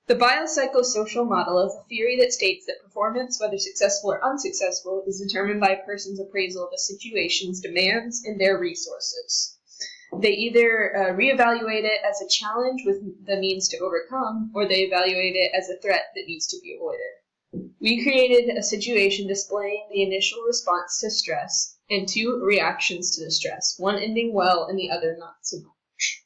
The biopsychosocial model is a theory that states that performance, whether successful or unsuccessful, is determined by a person's appraisal of a situation's demands and their resources. They either reevaluate it as a challenge with the means to overcome, or they evaluate it as a threat that needs to be avoided. We created a situation displaying the initial response to stress and two reactions to the stress, one ending well and the other not so much.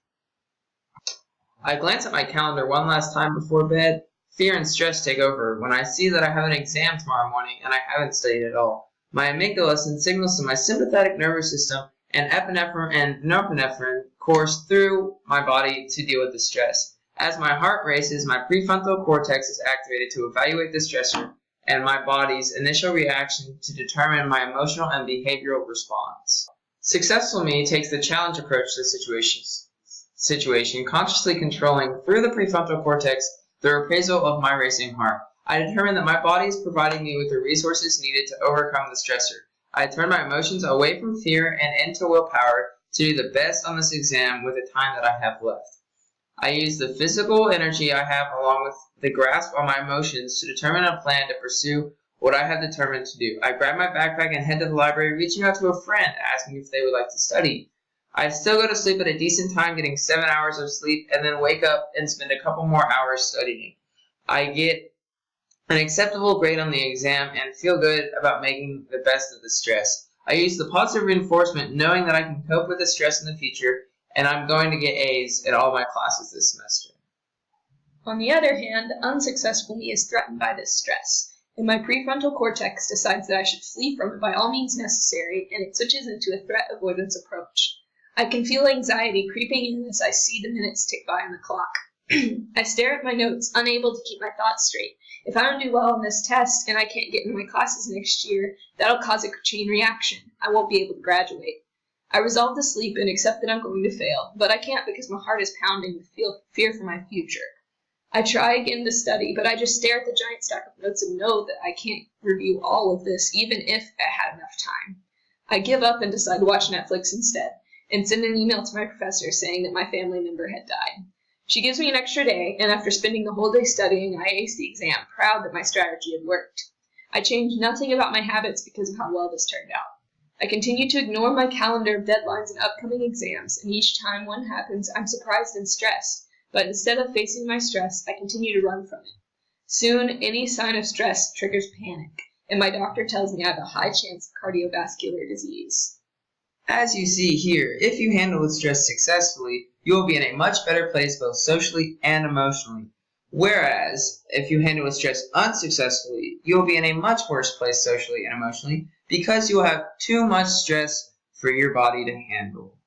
I glance at my calendar one last time before bed. Fear and stress take over when I see that I have an exam tomorrow morning and I haven't studied at all. My amygdala sends signals to my sympathetic nervous system, and epinephrine and norepinephrine course through my body to deal with the stress. As my heart races, my prefrontal cortex is activated to evaluate the stressor and my body's initial reaction to determine my emotional and behavioral response. Successful me takes the challenge approach to the situation, consciously controlling through the prefrontal cortex the appraisal of my racing heart. I determine that my body is providing me with the resources needed to overcome the stressor. I turn my emotions away from fear and into willpower to do the best on this exam with the time that I have left. I use the physical energy I have along with the grasp on my emotions to determine a plan to pursue what I have determined to do. I grab my backpack and head to the library, reaching out to a friend, asking if they would like to study. I still go to sleep at a decent time, getting 7 hours of sleep, and then wake up and spend a couple more hours studying. I get an acceptable grade on the exam and feel good about making the best of the stress. I use the positive reinforcement, knowing that I can cope with the stress in the future, and I'm going to get A's in all my classes this semester. On the other hand, unsuccessful me is threatened by this stress, and my prefrontal cortex decides that I should flee from it by all means necessary, and it switches into a threat avoidance approach. I can feel anxiety creeping in as I see the minutes tick by on the clock. I stare at my notes, unable to keep my thoughts straight. If I don't do well on this test and I can't get into my classes next year, that'll cause a chain reaction. I won't be able to graduate. I resolve to sleep and accept that I'm going to fail, but I can't because my heart is pounding with fear for my future. I try again to study, but I just stare at the giant stack of notes and know that I can't review all of this, even if I had enough time. I give up and decide to watch Netflix instead, and send an email to my professor saying that my family member had died. She gives me an extra day, and after spending the whole day studying, I ace the exam, proud that my strategy had worked. I changed nothing about my habits because of how well this turned out. I continue to ignore my calendar of deadlines and upcoming exams, and each time one happens, I'm surprised and stressed. But instead of facing my stress, I continue to run from it. Soon, any sign of stress triggers panic, and my doctor tells me I have a high chance of cardiovascular disease. As you see here, if you handle the stress successfully, you will be in a much better place both socially and emotionally. Whereas, if you handle the stress unsuccessfully, you will be in a much worse place socially and emotionally because you will have too much stress for your body to handle.